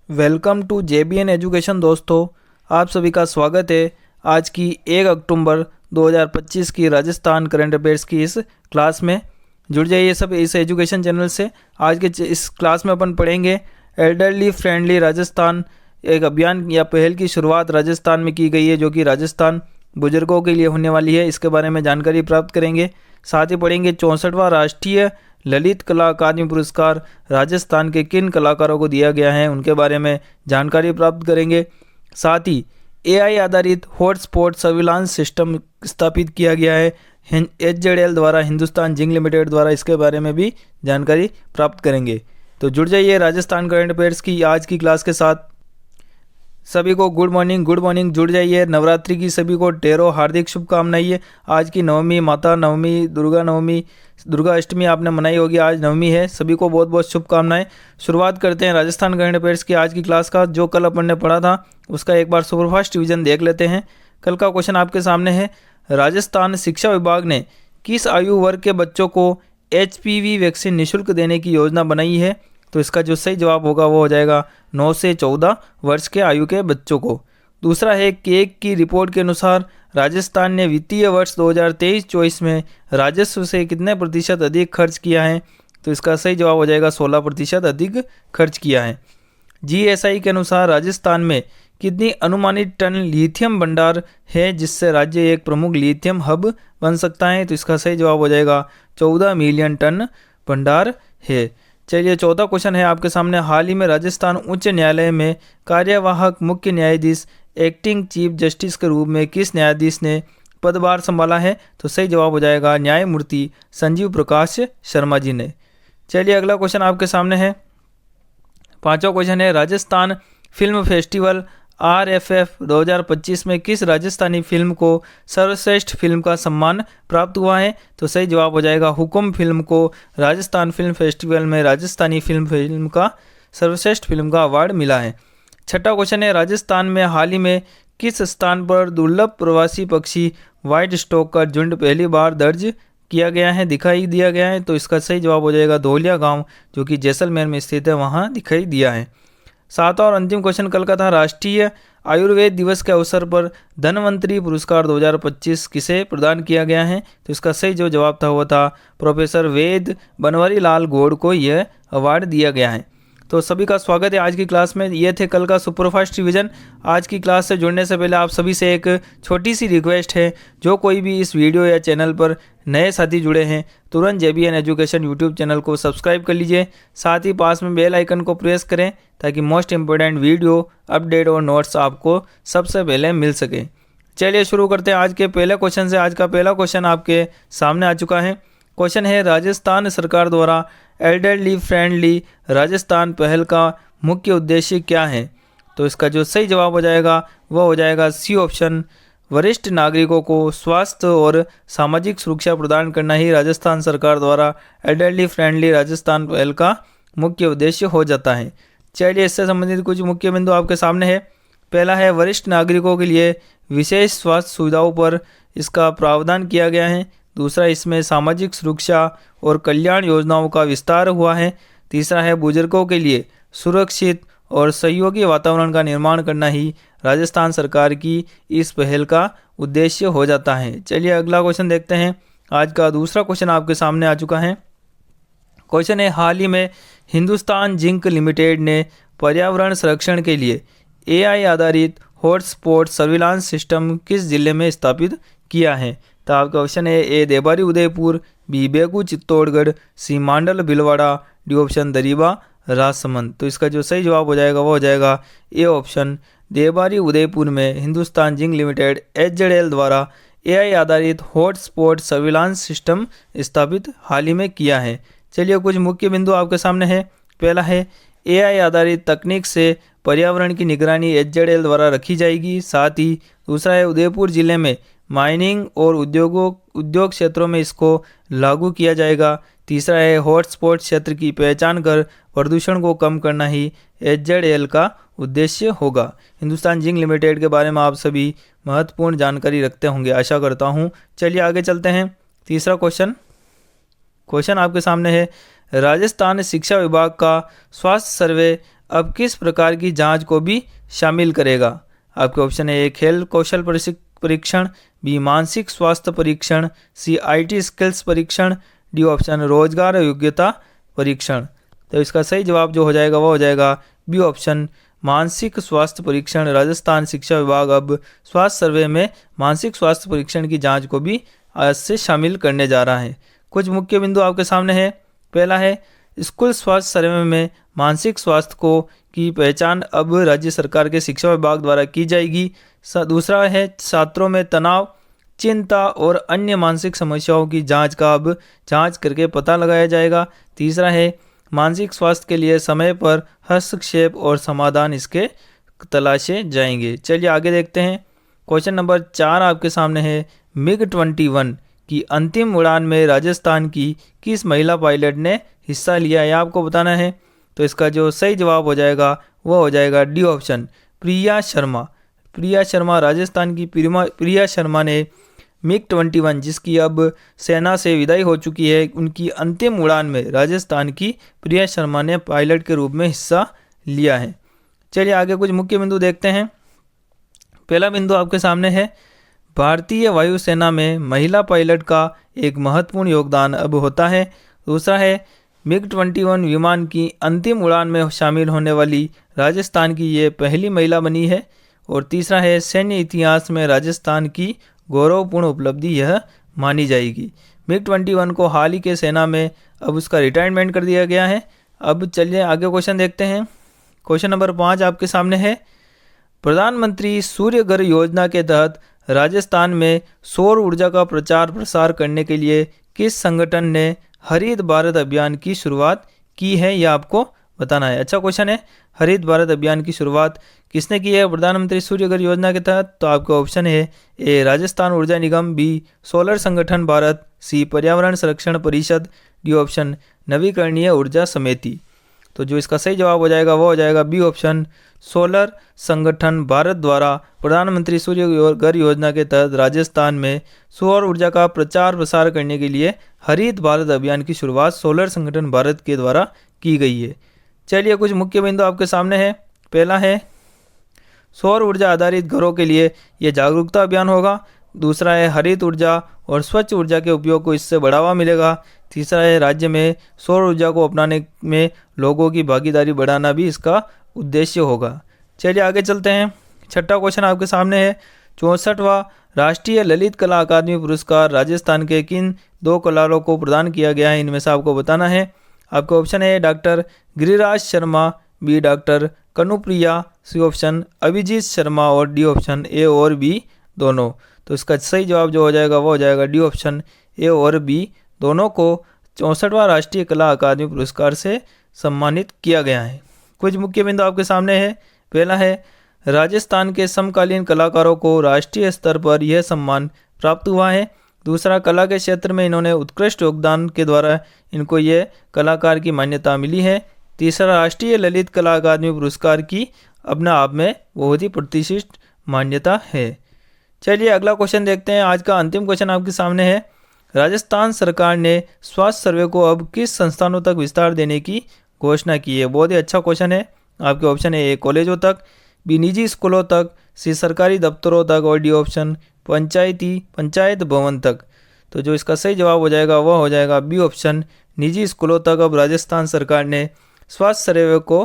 Welcome to JBN education. दोस्तों, आप सभी का स्वागत है आज की 1 अक्टूबर 2025 की राजस्थान करंट अफेयर्स की इस क्लास में। जुड़ जाइए सब इस एजुकेशन चैनल से। आज के इस क्लास में अपन पढ़ेंगे एल्डरली फ्रेंडली राजस्थान, एक अभियान या पहल की शुरुआत राजस्थान में की गई है जो कि राजस्थान बुजुर्गों के लिए होने वाली है। इसके बारे में जानकारी प्राप्त करेंगे। साथ ही पढ़ेंगे 64वां राष्ट्रीय ललित कला अकादमी पुरस्कार राजस्थान के किन कलाकारों को दिया गया है, उनके बारे में जानकारी प्राप्त करेंगे। साथ ही AI आधारित हॉटस्पॉट सर्विलांस सिस्टम स्थापित किया गया है HZL द्वारा, हिंदुस्तान जिंक लिमिटेड द्वारा। इसके बारे में भी जानकारी प्राप्त करेंगे। तो जुड़ जाइए राजस्थान करंट अफेयर्स की आज की क्लास के साथ। सभी को गुड मॉर्निंग। जुड़ जाइए। नवरात्रि की सभी को ढेरों हार्दिक शुभकामनाएं है। आज की नवमी, माता नवमी, दुर्गा अष्टमी आपने मनाई होगी। आज नवमी है। सभी को बहुत बहुत शुभकामनाएं। शुरुआत करते हैं राजस्थान करंट अफेयर्स की आज की क्लास का। जो कल अपन ने पढ़ा था उसका एक बार सुपरफास्ट रिवीजन देख लेते हैं। कल का क्वेश्चन आपके सामने है, राजस्थान शिक्षा विभाग ने किस आयु वर्ग के बच्चों को HPV वैक्सीन निःशुल्क देने की योजना बनाई है? तो इसका जो सही जवाब होगा वो हो जाएगा 9 से 14 वर्ष के आयु के बच्चों को। दूसरा है, केक की रिपोर्ट के अनुसार राजस्थान ने वित्तीय वर्ष 2023-24 में राजस्व से कितने प्रतिशत अधिक खर्च किया है? तो इसका सही जवाब हो जाएगा 16% अधिक खर्च किया है। GSI के अनुसार राजस्थान में कितनी अनुमानित टन लिथियम भंडार है जिससे राज्य एक प्रमुख लिथियम हब बन सकता है? तो इसका सही जवाब हो जाएगा 14 मिलियन टन भंडार है। चलिए, चौथा क्वेश्चन है आपके सामने। हाल ही में राजस्थान उच्च न्यायालय में कार्यवाहक मुख्य न्यायाधीश एक्टिंग चीफ जस्टिस के रूप में किस न्यायाधीश ने पदभार संभाला है? तो सही जवाब हो जाएगा न्यायमूर्ति संजीव प्रकाश शर्मा जी ने। चलिए, अगला क्वेश्चन आपके सामने है। पांचवा क्वेश्चन है, राजस्थान फिल्म फेस्टिवल RFF 2025 में किस राजस्थानी फिल्म को सर्वश्रेष्ठ फिल्म का सम्मान प्राप्त हुआ है? तो सही जवाब हो जाएगा हुकुम फिल्म को राजस्थान फिल्म फेस्टिवल में राजस्थानी फिल्म का सर्वश्रेष्ठ फिल्म का अवार्ड मिला है। छठा क्वेश्चन है, राजस्थान में हाल ही में किस स्थान पर दुर्लभ प्रवासी पक्षी व्हाइट स्टॉक का झुंड पहली बार दर्ज किया गया है, दिखाई दिया गया है? तो इसका सही जवाब हो जाएगा धौलिया गाँव, जो कि जैसलमेर में स्थित है, वहाँ दिखाई दिया है। सातवां और अंतिम क्वेश्चन कल का था, राष्ट्रीय आयुर्वेद दिवस के अवसर पर धन्वंतरी पुरस्कार 2025 किसे प्रदान किया गया है? तो इसका सही जो जवाब था वो था प्रोफेसर वेद बनवारी लाल गौड़ को यह अवार्ड दिया गया है। तो सभी का स्वागत है आज की क्लास में। ये थे कल का सुपरफास्ट रिवीजन। आज की क्लास से जुड़ने से पहले आप सभी से एक छोटी सी रिक्वेस्ट है, जो कोई भी इस वीडियो या चैनल पर नए साथी जुड़े हैं तुरंत JBN एजुकेशन यूट्यूब चैनल को सब्सक्राइब कर लीजिए। साथ ही पास में बेल आइकन को प्रेस करें ताकि मोस्ट इंपॉर्टेंट वीडियो अपडेट और नोट्स आपको सबसे पहले मिल सके। चलिए शुरू करते हैं आज के पहले क्वेश्चन से। आज का पहला क्वेश्चन आपके सामने आ चुका है। क्वेश्चन है, राजस्थान सरकार द्वारा एल्डरली फ्रेंडली राजस्थान पहल का मुख्य उद्देश्य क्या है? तो इसका जो सही जवाब हो जाएगा वह हो जाएगा C ऑप्शन, वरिष्ठ नागरिकों को स्वास्थ्य और सामाजिक सुरक्षा प्रदान करना ही राजस्थान सरकार द्वारा एल्डरली फ्रेंडली राजस्थान पहल का मुख्य उद्देश्य हो जाता है। चलिए, इससे संबंधित कुछ मुख्य बिंदु आपके सामने है। पहला है, वरिष्ठ नागरिकों के लिए विशेष स्वास्थ्य सुविधाओं पर इसका प्रावधान किया गया है। दूसरा, इसमें सामाजिक सुरक्षा और कल्याण योजनाओं का विस्तार हुआ है। तीसरा है, बुजुर्गों के लिए सुरक्षित और सहयोगी वातावरण का निर्माण करना ही राजस्थान सरकार की इस पहल का उद्देश्य हो जाता है। चलिए अगला क्वेश्चन देखते हैं। आज का दूसरा क्वेश्चन आपके सामने आ चुका है। क्वेश्चन है, हाल ही में हिंदुस्तान जिंक लिमिटेड ने पर्यावरण संरक्षण के लिए AI आधारित हॉटस्पॉट सर्विलांस सिस्टम किस जिले में स्थापित किया है? तो आपका ऑप्शन है A Debari Udaipur, B Begu Chittorgarh, C Mandal Bhilwara, D option Dariba Rajsamand. तो इसका जो सही जवाब हो जाएगा वो हो जाएगा A ऑप्शन, देबारी उदयपुर में हिंदुस्तान जिंक लिमिटेड HZL द्वारा AI आधारित हॉटस्पॉट सर्विलांस सिस्टम स्थापित हाल ही में किया है। चलिए कुछ मुख्य बिंदु आपके सामने है। पहला है, AI आधारित तकनीक से पर्यावरण की निगरानी HZL द्वारा रखी जाएगी। साथ ही दूसरा है, उदयपुर जिले में माइनिंग और उद्योग क्षेत्रों में इसको लागू किया जाएगा। तीसरा है, हॉटस्पॉट क्षेत्र की पहचान कर प्रदूषण को कम करना ही HZL का उद्देश्य होगा। हिंदुस्तान जिंक लिमिटेड के बारे में आप सभी महत्वपूर्ण जानकारी रखते होंगे, आशा करता हूं। चलिए आगे चलते हैं। तीसरा क्वेश्चन आपके सामने है, राजस्थान शिक्षा विभाग का स्वास्थ्य सर्वे अब किस प्रकार की जांच को भी शामिल करेगा? आपके ऑप्शन है ए खेल कौशल परीक्षण, बी मानसिक स्वास्थ्य परीक्षण, सी IT स्किल्स परीक्षण, डी ऑप्शन रोजगार योग्यता परीक्षण। तो इसका सही जवाब जो हो जाएगा वो हो जाएगा बी ऑप्शन मानसिक स्वास्थ्य परीक्षण। राजस्थान शिक्षा विभाग अब स्वास्थ्य सर्वे में मानसिक स्वास्थ्य परीक्षण की जांच को भी आज से शामिल करने जा रहा है। कुछ मुख्य बिंदु आपके सामने है। पहला है स्कूल स्वास्थ्य सर्वे में मानसिक स्वास्थ्य को की पहचान अब राज्य सरकार के शिक्षा विभाग द्वारा की जाएगी। दूसरा है छात्रों में तनाव, चिंता और अन्य मानसिक समस्याओं की जांच का अब जांच करके पता लगाया जाएगा। तीसरा है मानसिक स्वास्थ्य के लिए समय पर हस्तक्षेप और समाधान इसके तलाशे जाएंगे। चलिए आगे देखते हैं। क्वेश्चन नंबर 4 आपके सामने है। MiG-21 की अंतिम उड़ान में राजस्थान की किस महिला पायलट ने हिस्सा लिया है आपको बताना है। तो इसका जो सही जवाब हो जाएगा वो हो जाएगा डी ऑप्शन प्रिया शर्मा। प्रिया शर्मा, राजस्थान की प्रिया शर्मा ने MiG-21 जिसकी अब सेना से विदाई हो चुकी है, उनकी अंतिम उड़ान में राजस्थान की प्रिया शर्मा ने पायलट के रूप में हिस्सा लिया है। चलिए आगे कुछ मुख्य बिंदु देखते हैं। पहला बिंदु आपके सामने है भारतीय वायुसेना में महिला पायलट का एक महत्वपूर्ण योगदान अब होता है। दूसरा है MiG-21 विमान की अंतिम उड़ान में शामिल होने वाली राजस्थान की ये पहली महिला बनी है। और तीसरा है सैन्य इतिहास में राजस्थान की गौरवपूर्ण उपलब्धि यह मानी जाएगी। MiG-21 को हाल ही के सेना में अब उसका रिटायरमेंट कर दिया गया है। अब चलिए आगे क्वेश्चन देखते हैं। क्वेश्चन नंबर 5 आपके सामने है। प्रधानमंत्री सूर्य घर योजना के तहत राजस्थान में सौर ऊर्जा का प्रचार प्रसार करने के लिए किस संगठन ने हरित भारत अभियान की शुरुआत की है, यह आपको बताना है। अच्छा क्वेश्चन है। हरित भारत अभियान की शुरुआत किसने की है प्रधानमंत्री सूर्य घर योजना के तहत? तो आपका ऑप्शन है ए राजस्थान ऊर्जा निगम, बी सोलर संगठन भारत, सी पर्यावरण संरक्षण परिषद, डी ऑप्शन नवीकरणीय ऊर्जा समिति। तो जो इसका सही जवाब हो जाएगा वो हो जाएगा बी ऑप्शन सोलर संगठन भारत द्वारा प्रधानमंत्री सूर्य घर योजना के तहत राजस्थान में सौर ऊर्जा का प्रचार प्रसार करने के लिए हरित भारत अभियान की शुरुआत सोलर संगठन भारत के द्वारा की गई है। चलिए कुछ मुख्य बिंदु आपके सामने है। पहला है सौर ऊर्जा आधारित घरों के लिए यह जागरूकता अभियान होगा। दूसरा है हरित ऊर्जा और स्वच्छ ऊर्जा के उपयोग को इससे बढ़ावा मिलेगा। तीसरा है राज्य में सौर ऊर्जा को अपनाने में लोगों की भागीदारी बढ़ाना भी इसका उद्देश्य होगा। चलिए आगे चलते हैं। छठा क्वेश्चन आपके सामने है। 64वां राष्ट्रीय ललित कला अकादमी पुरस्कार राजस्थान के किन 2 कलाकारों को प्रदान किया गया है, इनमें से आपको बताना है। आपका ऑप्शन है doctor Giriraj Sharma, B doctor Kanupriya, C option Abhijeet Sharma और डी ऑप्शन ए और बी दोनों। तो इसका सही जवाब जो हो जाएगा वो हो जाएगा डी ऑप्शन ए और बी दोनों को 64वां राष्ट्रीय कला अकादमी पुरस्कार से सम्मानित किया गया है। कुछ मुख्य बिंदु आपके सामने है। पहला है राजस्थान के समकालीन कलाकारों को राष्ट्रीय स्तर पर यह सम्मान प्राप्त हुआ है। दूसरा कला के क्षेत्र में इन्होंने उत्कृष्ट योगदान के द्वारा इनको ये कलाकार की मान्यता मिली है। तीसरा राष्ट्रीय ललित कला अकादमी पुरस्कार की अपने आप में बहुत ही प्रतिष्ठित मान्यता है। चलिए अगला क्वेश्चन देखते हैं। आज का अंतिम क्वेश्चन आपके सामने है। राजस्थान सरकार ने स्वास्थ्य सर्वे को अब किस संस्थानों तक विस्तार देने की घोषणा की है? बहुत ही अच्छा क्वेश्चन है। आपके ऑप्शन है ए कॉलेजों तक, बी निजी स्कूलों तक, सी सरकारी दफ्तरों तक और डी ऑप्शन पंचायत भवन तक। तो जो इसका सही जवाब हो जाएगा वह हो जाएगा बी ऑप्शन निजी स्कूलों तक। अब राजस्थान सरकार ने स्वास्थ्य सर्वे को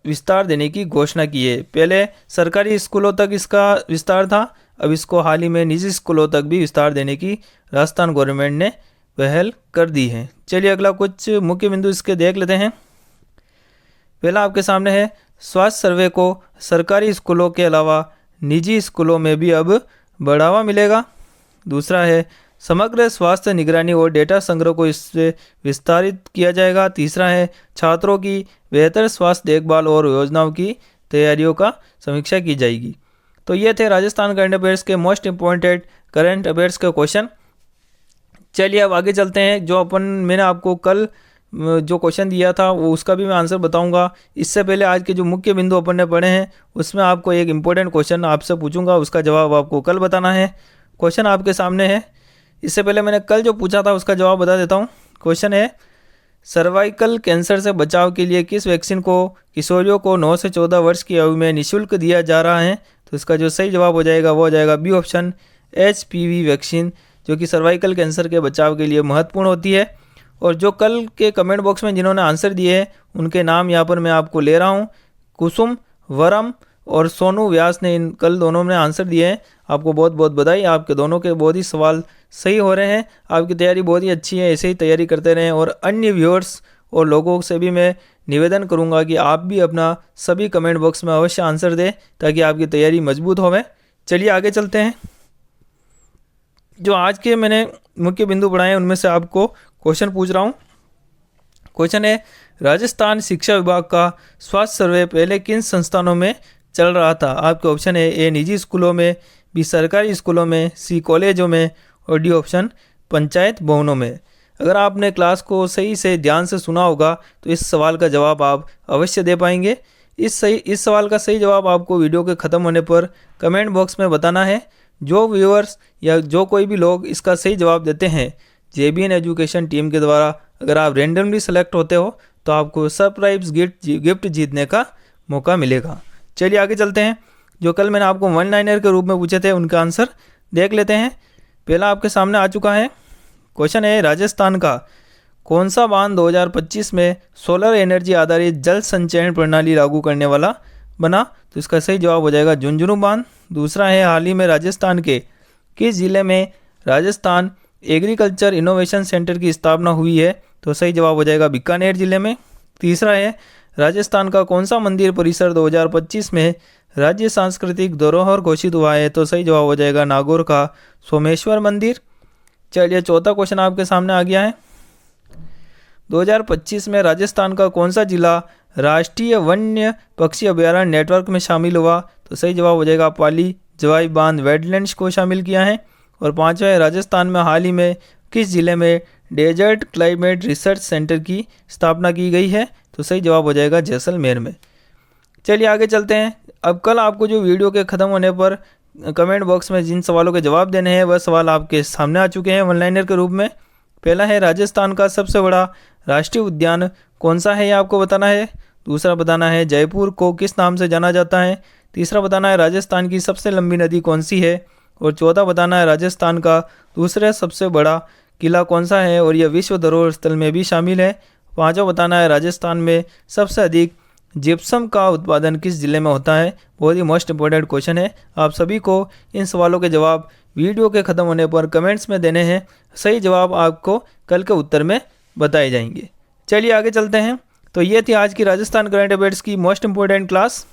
विस्तार देने की घोषणा की है। पहले सरकारी स्कूलों तक इसका विस्तार था, अब इसको हाल ही में निजी स्कूलों तक भी विस्तार देने की राजस्थान गवर्नमेंट ने पहल कर दी है। चलिए अगला कुछ मुख्य बिंदु इसके देख लेते हैं। पहला आपके सामने है स्वास्थ्य सर्वे को सरकारी स्कूलों के अलावा निजी स्कूलों में भी अब बढ़ावा मिलेगा। दूसरा है समग्र स्वास्थ्य निगरानी और डेटा संग्रह को इससे विस्तारित किया जाएगा। तीसरा है छात्रों की बेहतर स्वास्थ्य देखभाल और योजनाओं की तैयारियों का समीक्षा की जाएगी। तो ये थे राजस्थान करंट अफेयर्स के मोस्ट इम्पॉर्टेंट करंट अफेयर्स के क्वेश्चन। चलिए अब आगे चलते हैं। जो मैंने आपको कल जो क्वेश्चन दिया था वो उसका भी मैं आंसर बताऊंगा। इससे पहले आज के जो मुख्य बिंदु अपन ने पढ़े हैं उसमें आपको एक इम्पोर्टेंट क्वेश्चन आपसे पूछूंगा, उसका जवाब आपको कल बताना है। क्वेश्चन आपके सामने है। इससे पहले मैंने कल जो पूछा था उसका जवाब बता देता हूँ। क्वेश्चन है सर्वाइकल कैंसर से बचाव के लिए किस वैक्सीन को किशोरियों को 9 से 14 वर्ष की आयु में निःशुल्क दिया जा रहा है? तो इसका जो सही जवाब हो जाएगा वो हो जाएगा बी ऑप्शन, HPV वैक्सीन, जो कि सर्वाइकल कैंसर के बचाव के लिए महत्वपूर्ण होती है। और जो कल के कमेंट बॉक्स में जिन्होंने आंसर दिए हैं उनके नाम यहाँ पर मैं आपको ले रहा हूँ। कुसुम वरम और सोनू व्यास ने कल दोनों ने आंसर दिए हैं। आपको बहुत बहुत बधाई, आपके दोनों के बहुत ही सवाल सही हो रहे हैं। आपकी तैयारी बहुत ही अच्छी है, ऐसे ही तैयारी करते रहें। और अन्य व्यूअर्स और लोगों से भी मैं निवेदन करूंगा कि आप भी अपना सभी कमेंट बॉक्स में अवश्य आंसर दें ताकि आपकी तैयारी मजबूत होवे। चलिए आगे चलते हैं। जो आज के मैंने मुख्य बिंदु पढ़ाए उनमें से आपको क्वेश्चन पूछ रहा हूँ। क्वेश्चन है, राजस्थान शिक्षा विभाग का स्वास्थ्य सर्वे पहले किन संस्थानों में चल रहा था? आपके ऑप्शन है ए निजी स्कूलों में, बी सरकारी स्कूलों में, सी कॉलेजों में और डी ऑप्शन पंचायत भवनों में। अगर आपने क्लास को सही से ध्यान से सुना होगा तो इस सवाल का जवाब आप अवश्य दे पाएंगे। इस सवाल का सही जवाब आपको वीडियो के ख़त्म होने पर कमेंट बॉक्स में बताना है। जो व्यूअर्स या जो कोई भी लोग इसका सही जवाब देते हैं, JBN एजुकेशन टीम के द्वारा अगर आप रेंडमली सेलेक्ट होते हो तो आपको सरप्राइज गिफ्ट जीतने का मौका मिलेगा। चलिए आगे चलते हैं। जो कल मैंने आपको वन लाइनर के रूप में पूछे थे उनका आंसर देख लेते हैं। पहला आपके सामने आ चुका है। क्वेश्चन है, राजस्थान का कौन सा बांध 2025 में सोलर एनर्जी आधारित जल संचयन प्रणाली लागू करने वाला बना? तो इसका सही जवाब हो जाएगा झुंझुनू बांध। दूसरा है, हाल ही में राजस्थान के किस जिले में राजस्थान एग्रीकल्चर इनोवेशन सेंटर की स्थापना हुई है? तो सही जवाब हो जाएगा बीकानेर जिले में। तीसरा है, राजस्थान का कौन सा मंदिर परिसर 2025 में राज्य सांस्कृतिक धरोहर घोषित हुआ है? तो सही जवाब हो जाएगा नागौर का सोमेश्वर मंदिर। चलिए चौथा क्वेश्चन आपके सामने आ गया है। 2025 में राजस्थान का कौन सा जिला राष्ट्रीय वन्य पक्षी अभ्यारण्य नेटवर्क में शामिल हुआ? तो सही जवाब हो जाएगा पाली जवाई बांध वेटलैंड्स को शामिल किया है। और पांचवा है, राजस्थान में हाल ही में किस जिले में डेजर्ट क्लाइमेट रिसर्च सेंटर की स्थापना की गई है? तो सही जवाब हो जाएगा जैसलमेर में। चलिए आगे चलते हैं। अब कल आपको जो वीडियो के ख़त्म होने पर कमेंट बॉक्स में जिन सवालों के जवाब देने हैं वह सवाल आपके सामने आ चुके हैं वन लाइनर के रूप में। पहला है, राजस्थान का सबसे बड़ा राष्ट्रीय उद्यान कौन सा है, ये आपको बताना है। दूसरा बताना है, जयपुर को किस नाम से जाना जाता है। तीसरा बताना है, राजस्थान की सबसे लंबी नदी कौन सी है। और चौथा बताना है, राजस्थान का दूसरा सबसे बड़ा किला कौन सा है और यह विश्व धरोहर स्थल में भी शामिल है। पांचवा बताना है, राजस्थान में सबसे अधिक जिप्सम का उत्पादन किस जिले में होता है। बहुत ही मोस्ट इंपॉर्टेंट क्वेश्चन है। आप सभी को इन सवालों के जवाब वीडियो के ख़त्म होने पर कमेंट्स में देने हैं। सही जवाब आपको कल के उत्तर में बताए जाएंगे। चलिए आगे चलते हैं। तो ये थी आज की राजस्थान करंट अफेयर्स की मोस्ट इंपॉर्टेंट क्लास।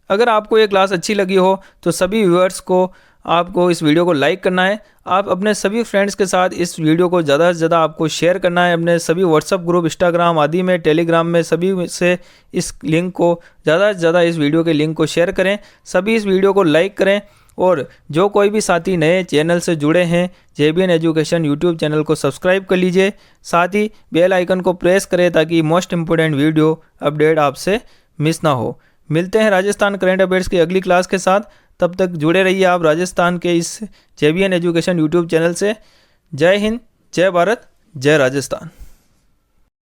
अगर आपको ये क्लास अच्छी लगी हो तो सभी व्यूअर्स को आपको इस वीडियो को लाइक करना है। आप अपने सभी फ्रेंड्स के साथ इस वीडियो को ज़्यादा से ज़्यादा आपको शेयर करना है। अपने सभी व्हाट्सअप ग्रुप, इंस्टाग्राम आदि में, टेलीग्राम में, सभी से इस लिंक को ज़्यादा से ज़्यादा इस वीडियो के लिंक को शेयर करें। सभी इस वीडियो को लाइक करें। और जो कोई भी साथी नए चैनल से जुड़े हैं, JBN एजुकेशन यूट्यूब चैनल को सब्सक्राइब कर लीजिए। साथ ही बेल आइकन को प्रेस करें ताकि मोस्ट इंपोर्टेंट वीडियो अपडेट आपसे मिस ना हो। मिलते हैं राजस्थान करंट अफेयर्स की अगली क्लास के साथ। तब तक जुड़े रहिए आप राजस्थान के इस JBN एजुकेशन यूट्यूब चैनल से। जय हिंद, जय भारत, जय राजस्थान।